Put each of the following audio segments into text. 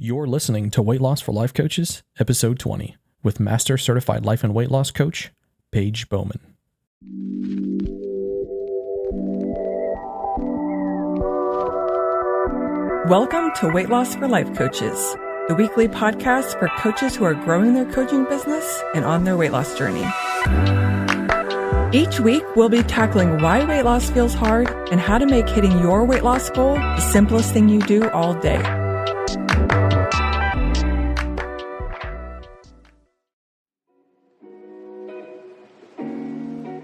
You're listening to Weight Loss for Life Coaches, Episode 20, with Master Certified Life and Weight Loss Coach, Paige Bowman. Welcome to Weight Loss for Life Coaches, the weekly podcast for coaches who are growing their coaching business and on their weight loss journey. Each week, we'll be tackling why weight loss feels hard and how to make hitting your weight loss goal the simplest thing you do all day.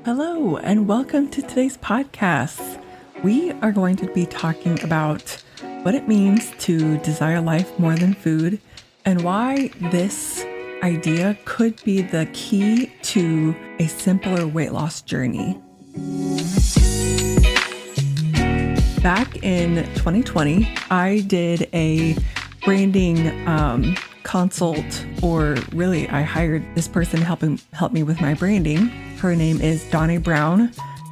Hello, and welcome to today's podcast. We are going to be talking about what it means to desire life more than food and why this idea could be the key to a simpler weight loss journey. Back in 2020, I did a branding consult, or really I hired this person to help me with my branding. Her name is Donnie Brown.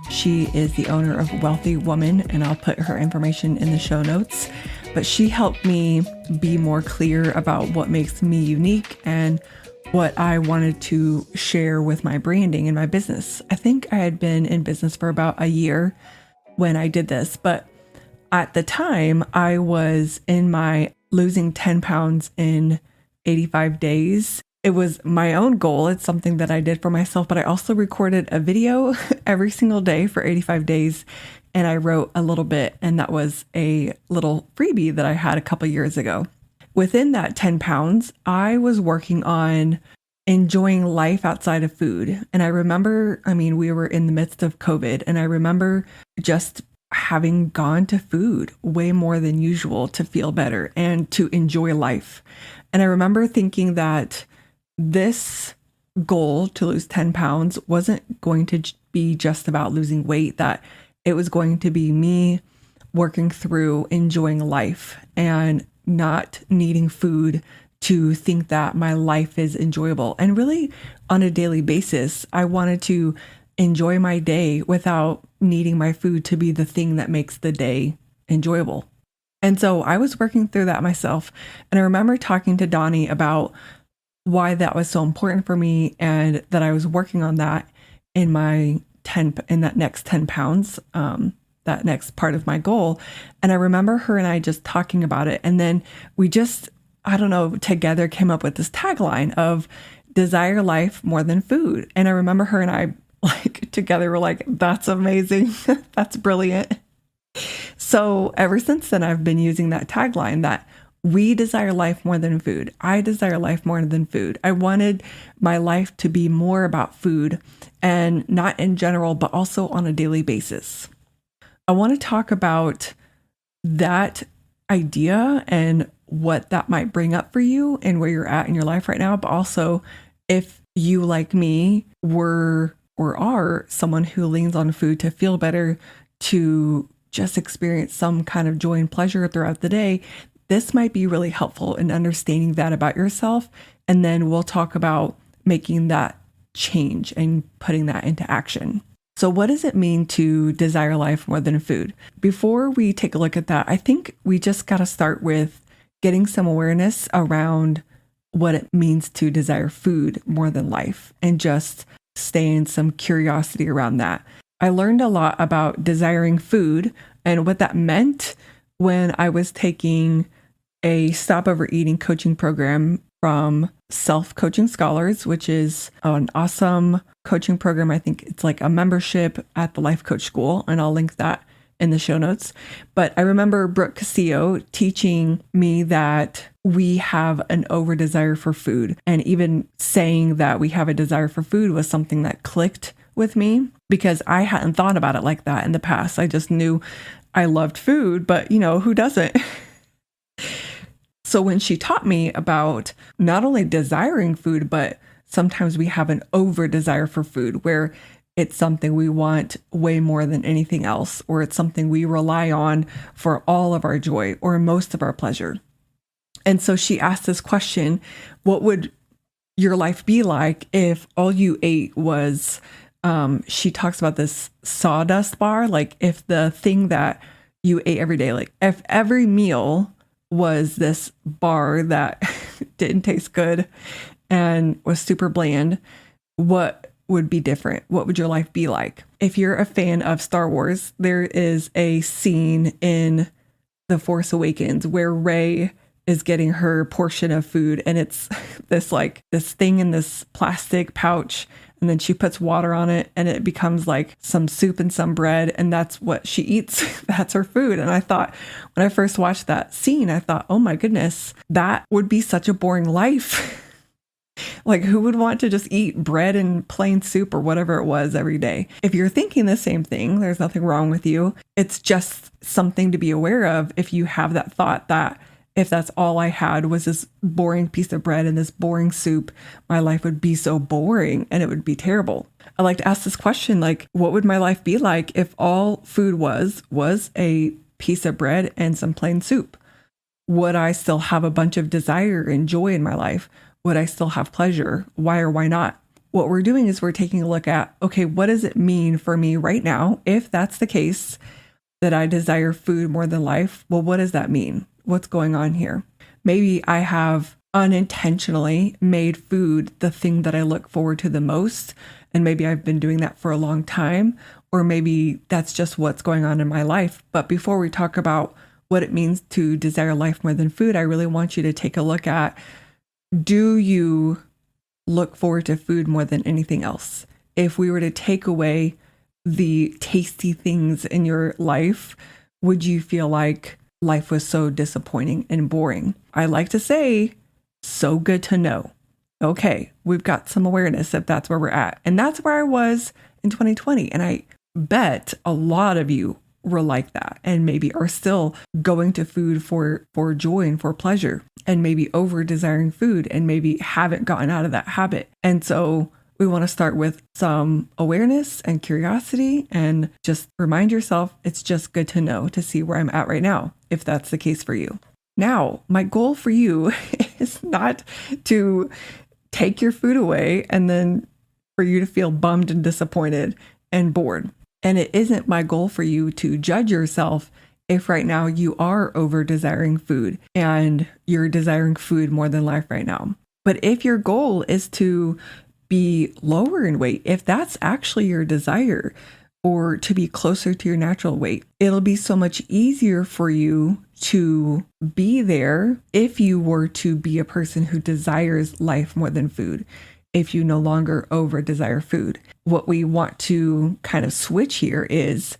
She is the owner of Wealthy Woman, and I'll put her information in the show notes. But she helped me be more clear about what makes me unique and what I wanted to share with my branding and my business. I think I had been in business for about a year when I did this, but at the time I was in my losing 10 pounds in 85 days. It was my own goal. It's something that I did for myself, but I also recorded a video every single day for 85 days. And I wrote a little bit, and that was a little freebie that I had a couple years ago. Within that 10 pounds, I was working on enjoying life outside of food. And I remember, we were in the midst of COVID, and I remember just having gone to food way more than usual to feel better and to enjoy life. And I remember thinking that this goal to lose 10 pounds wasn't going to be just about losing weight, that it was going to be me working through enjoying life and not needing food to think that my life is enjoyable. And really, on a daily basis, I wanted to enjoy my day without needing my food to be the thing that makes the day enjoyable. And so I was working through that myself. And I remember talking to Donnie about why that was so important for me, and that I was working on that in that next 10 pounds, that next part of my goal. And I remember her and I just talking about it. And then we just, together came up with this tagline of desire life more than food. And I remember her and I together were like, that's amazing. That's brilliant. So ever since then, I've been using that tagline that we desire life more than food. I desire life more than food. I wanted my life to be more about food, and not in general, but also on a daily basis. I want to talk about that idea and what that might bring up for you and where you're at in your life right now. But also, if you, like me, were or are someone who leans on food to feel better, to just experience some kind of joy and pleasure throughout the day, this might be really helpful in understanding that about yourself. And then we'll talk about making that change and putting that into action. So what does it mean to desire life more than food? Before we take a look at that, I think we just got to start with getting some awareness around what it means to desire food more than life, and just stay in some curiosity around that. I learned a lot about desiring food and what that meant when I was taking a Stop Overeating coaching program from Self Coaching Scholars, which is an awesome coaching program. I think it's like a membership at the Life Coach School, and I'll link that in the show notes. But I remember Brooke Castillo teaching me that we have an over desire for food, and even saying that we have a desire for food was something that clicked with me, because I hadn't thought about it like that in the past. I just knew I loved food, but who doesn't? So when she taught me about not only desiring food, but sometimes we have an over desire for food, where it's something we want way more than anything else, or it's something we rely on for all of our joy or most of our pleasure. And so she asked this question: what would your life be like if all you ate was, she talks about this sawdust bar, like if the thing that you ate every day, like if every meal was this bar that didn't taste good and was super bland, what would be different? What would your life be like? If you're a fan of Star Wars, there is a scene in The Force Awakens where Rey is getting her portion of food, and it's this thing in this plastic pouch, and then she puts water on it and it becomes like some soup and some bread, and that's what she eats. That's her food. And I thought, when I first watched that scene, I thought, oh my goodness, that would be such a boring life. Like, who would want to just eat bread and plain soup or whatever it was every day? If you're thinking the same thing, there's nothing wrong with you. It's just something to be aware of if you have that thought that if that's all I had was this boring piece of bread and this boring soup, my life would be so boring and it would be terrible. I like to ask this question, like, what would my life be like if all food was a piece of bread and some plain soup? Would I still have a bunch of desire and joy in my life? Would I still have pleasure? Why or why not? What we're doing is we're taking a look at, okay, what does it mean for me right now? If that's the case, that I desire food more than life, well, what does that mean? What's going on here? Maybe I have unintentionally made food the thing that I look forward to the most. And maybe I've been doing that for a long time, or maybe that's just what's going on in my life. But before we talk about what it means to desire life more than food, I really want you to take a look at, do you look forward to food more than anything else? If we were to take away the tasty things in your life, would you feel like life was so disappointing and boring? I like to say, so good to know. Okay, we've got some awareness if that's where we're at. And that's where I was in 2020. And I bet a lot of you were like that and maybe are still going to food for joy and for pleasure, and maybe over desiring food and maybe haven't gotten out of that habit. And so we want to start with some awareness and curiosity and just remind yourself it's just good to know, to see where I'm at right now, if that's the case for you. Now, my goal for you is not to take your food away and then for you to feel bummed and disappointed and bored. And it isn't my goal for you to judge yourself if right now you are over desiring food and you're desiring food more than life right now. But if your goal is to be lower in weight, if that's actually your desire, or to be closer to your natural weight, it'll be so much easier for you to be there if you were to be a person who desires life more than food. If you no longer over desire food, what we want to kind of switch here is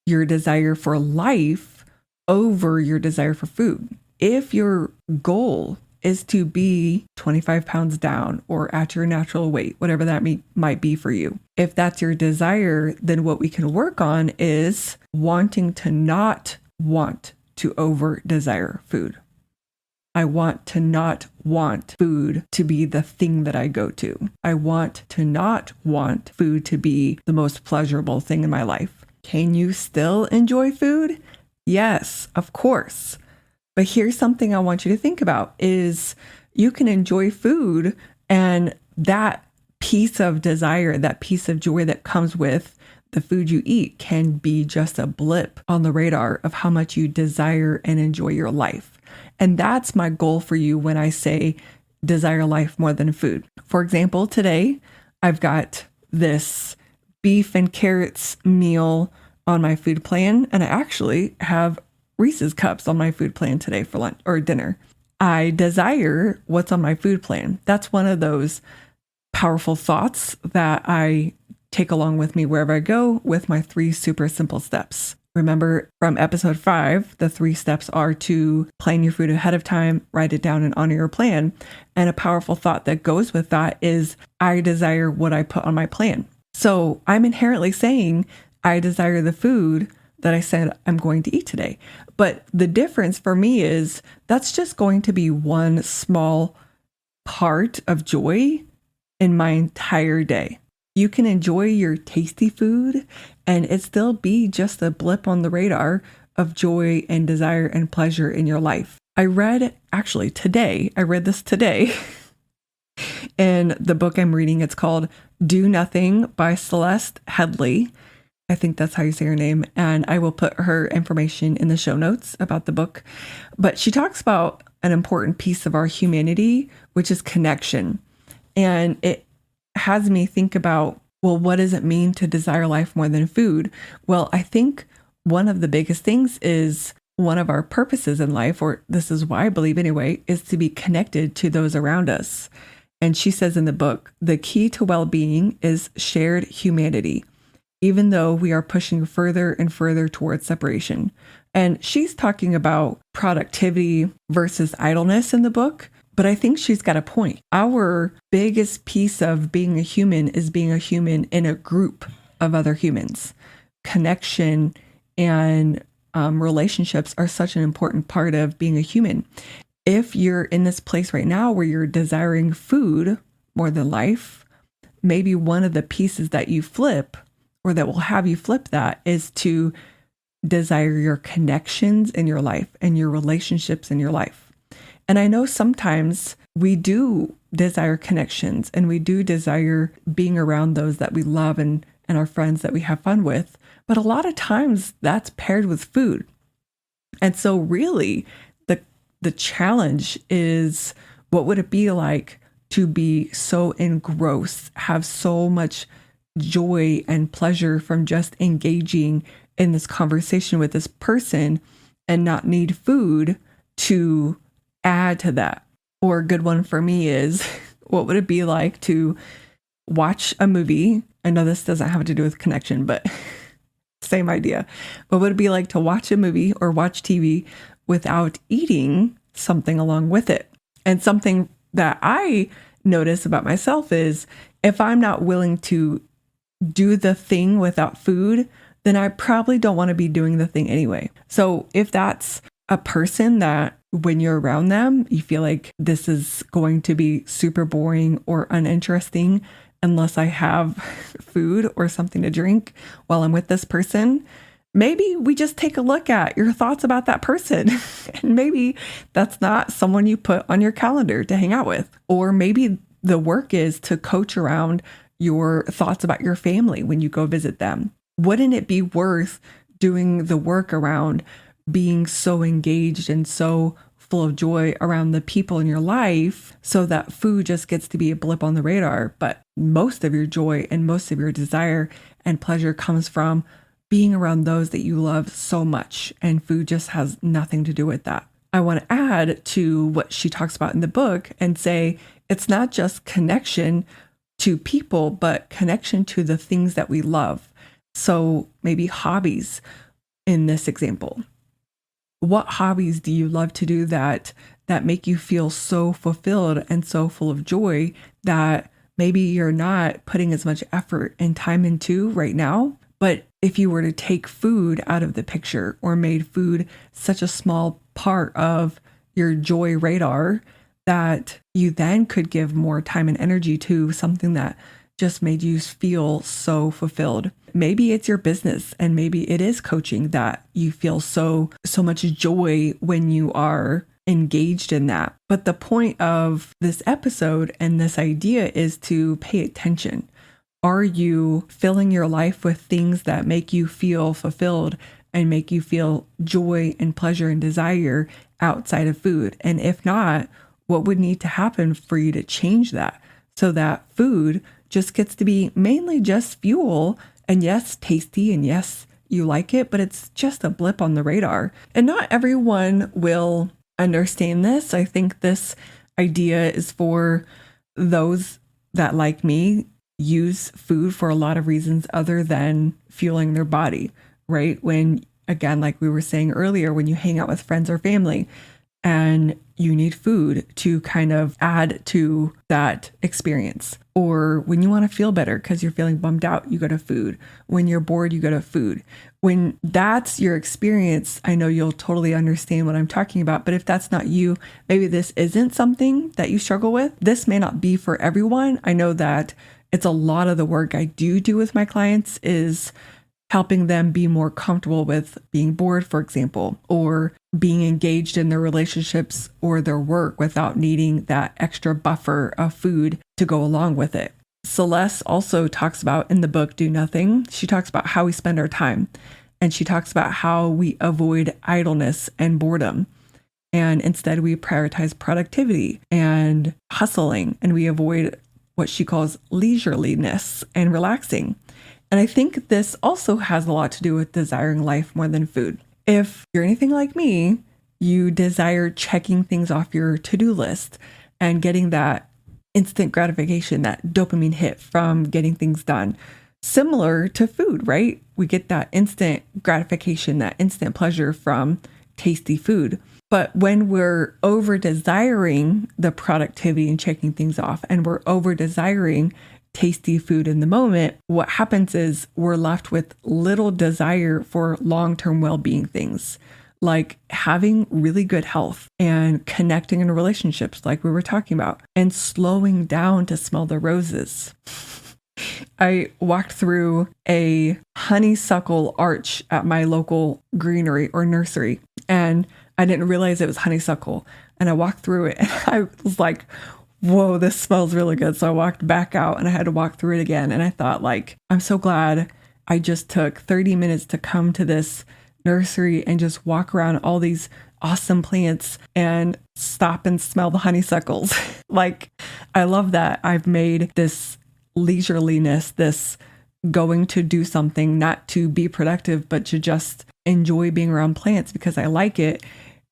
your desire for life over your desire for food. If your goal is to be 25 pounds down or at your natural weight, whatever that might be for you, if that's your desire, then what we can work on is wanting to not want to over desire food. I want to not want food to be the thing that I go to. I want to not want food to be the most pleasurable thing in my life. Can you still enjoy food? Yes, of course. But here's something I want you to think about is you can enjoy food, and that piece of desire, that piece of joy that comes with the food you eat can be just a blip on the radar of how much you desire and enjoy your life. And that's my goal for you when I say desire life more than food. For example, today I've got this beef and carrots meal on my food plan, and I actually have Reese's cups on my food plan today for lunch or dinner. I desire what's on my food plan. That's one of those powerful thoughts that I take along with me wherever I go with my 3 super simple steps. Remember from episode 5, the 3 steps are to plan your food ahead of time, write it down and honor your plan. And a powerful thought that goes with that is I desire what I put on my plan. So I'm inherently saying I desire the food that I said I'm going to eat today. But the difference for me is that's just going to be one small part of joy in my entire day. You can enjoy your tasty food and it still be just a blip on the radar of joy and desire and pleasure in your life. I read this today in the book I'm reading. It's called Do Nothing by Celeste Headlee. I think that's how you say her name. And I will put her information in the show notes about the book. But she talks about an important piece of our humanity, which is connection. And it has me think about, well, what does it mean to desire life more than food? Well, I think one of the biggest things is one of our purposes in life, or this is why I believe anyway, is to be connected to those around us. And she says in the book, the key to well-being is shared humanity, even though we are pushing further and further towards separation. And she's talking about productivity versus idleness in the book, but I think she's got a point. Our biggest piece of being a human is being a human in a group of other humans. Connection and relationships are such an important part of being a human. If you're in this place right now where you're desiring food more than life, maybe one of the pieces that you flip, or that will have you flip that, is to desire your connections in your life and your relationships in your life. And I know sometimes we do desire connections and we do desire being around those that we love and our friends that we have fun with. But a lot of times that's paired with food. And so really the challenge is, what would it be like to be so engrossed, have so much joy and pleasure from just engaging in this conversation with this person and not need food to add to that? Or a good one for me is, what would it be like to watch a movie? I know this doesn't have to do with connection, but same idea. What would it be like to watch a movie or watch TV without eating something along with it? And something that I notice about myself is, if I'm not willing to do the thing without food, then I probably don't want to be doing the thing anyway. So if that's a person that when you're around them, you feel like this is going to be super boring or uninteresting unless I have food or something to drink while I'm with this person, maybe we just take a look at your thoughts about that person. And maybe that's not someone you put on your calendar to hang out with. Or maybe the work is to coach around your thoughts about your family when you go visit them. Wouldn't it be worth doing the work around being so engaged and so full of joy around the people in your life, so that food just gets to be a blip on the radar, but most of your joy and most of your desire and pleasure comes from being around those that you love so much, and food just has nothing to do with that. I want to add to what she talks about in the book and say it's not just connection to people, but connection to the things that we love. So maybe hobbies in this example. What hobbies do you love to do that make you feel so fulfilled and so full of joy that maybe you're not putting as much effort and time into right now? But if you were to take food out of the picture, or made food such a small part of your joy radar, that you then could give more time and energy to something that just made you feel so fulfilled. Maybe it's your business, and maybe it is coaching that you feel so much joy when you are engaged in that. But the point of this episode and this idea is to pay attention. Are you filling your life with things that make you feel fulfilled and make you feel joy and pleasure and desire outside of food? And if not, what would need to happen for you to change that, so that food just gets to be mainly just fuel, and yes, tasty, and yes, you like it, but it's just a blip on the radar. And not everyone will understand this. I think this idea is for those that, like me, use food for a lot of reasons other than fueling their body, right? When, again, like we were saying earlier, when you hang out with friends or family and you need food to kind of add to that experience. Or when you want to feel better because you're feeling bummed out, you go to food. When you're bored, you go to food. When that's your experience, I know you'll totally understand what I'm talking about. But if that's not you, maybe this isn't something that you struggle with. This may not be for everyone. I know that it's a lot of the work I do with my clients is helping them be more comfortable with being bored, for example, or being engaged in their relationships or their work without needing that extra buffer of food to go along with it. Celeste also talks about in the book, Do Nothing, she talks about how we spend our time. And she talks about how we avoid idleness and boredom. And instead, we prioritize productivity and hustling, and we avoid what she calls leisureliness and relaxing. And I think this also has a lot to do with desiring life more than food. If you're anything like me, you desire checking things off your to-do list and getting that instant gratification, that dopamine hit from getting things done. Similar to food, right? We get that instant gratification, that instant pleasure from tasty food. But when we're over desiring the productivity and checking things off, and we're over desiring tasty food in the moment, what happens is we're left with little desire for long-term well-being things, like having really good health and connecting in relationships like we were talking about, and slowing down to smell the roses. I walked through a honeysuckle arch at my local greenery or nursery, and I didn't realize it was honeysuckle. And I walked through it and I was like, whoa, this smells really good. So I walked back out and I had to walk through it again. And I thought, like, I'm so glad I just took 30 minutes to come to this nursery and just walk around all these awesome plants and stop and smell the honeysuckles. Like, I love that I've made this leisureliness, this going to do something, not to be productive, but to just enjoy being around plants because I like it.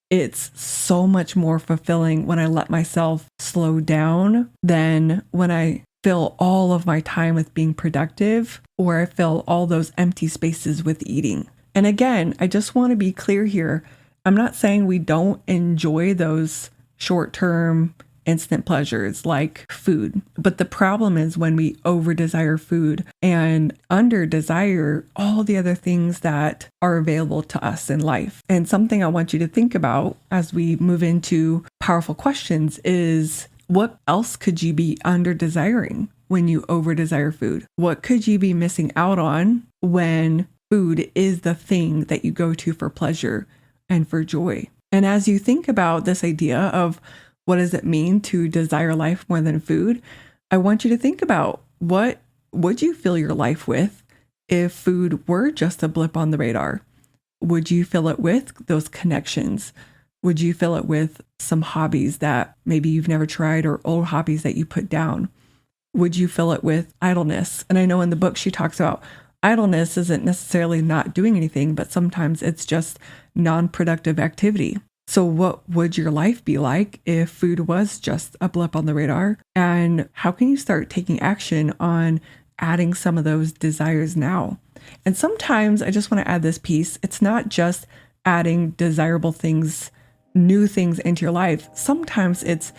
It's so much more fulfilling when I let myself slow down than when I fill all of my time with being productive, or I fill all those empty spaces with eating. And again, I just want to be clear here. I'm not saying we don't enjoy those short-term instant pleasures like food. But the problem is when we over desire food and under desire all the other things that are available to us in life. And something I want you to think about as we move into powerful questions is, what else could you be under desiring when you over desire food? What could you be missing out on when food is the thing that you go to for pleasure and for joy? And as you think about this idea of what does it mean to desire life more than food, I want you to think about, what would you fill your life with if food were just a blip on the radar? Would you fill it with those connections? Would you fill it with some hobbies that maybe you've never tried, or old hobbies that you put down? Would you fill it with idleness? And I know in the book she talks about idleness isn't necessarily not doing anything, but sometimes it's just non-productive activity. So what would your life be like if food was just a blip on the radar? And how can you start taking action on adding some of those desires now? And sometimes I just want to add this piece. It's not just adding desirable things, new things into your life. Sometimes it's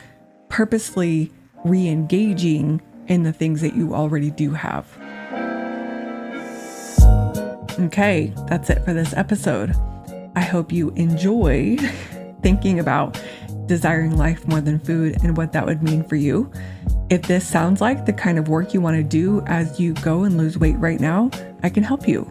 purposely re-engaging in the things that you already do have. Okay, that's it for this episode. I hope you enjoy thinking about desiring life more than food and what that would mean for you. If this sounds like the kind of work you want to do as you go and lose weight right now, I can help you.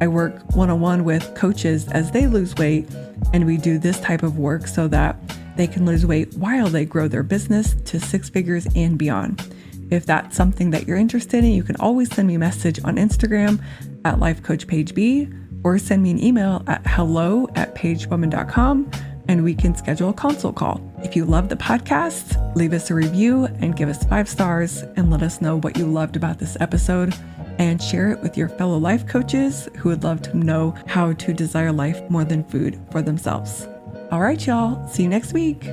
I work one-on-one with coaches as they lose weight, and we do this type of work so that they can lose weight while they grow their business to 6 figures and beyond. If that's something that you're interested in, you can always send me a message on Instagram at lifecoachpageb, or send me an email at hello@pagewoman.com, and we can schedule a consult call. If you love the podcast, leave us a review and give us 5 stars and let us know what you loved about this episode, and share it with your fellow life coaches who would love to know how to desire life more than food for themselves. All right, y'all. See you next week.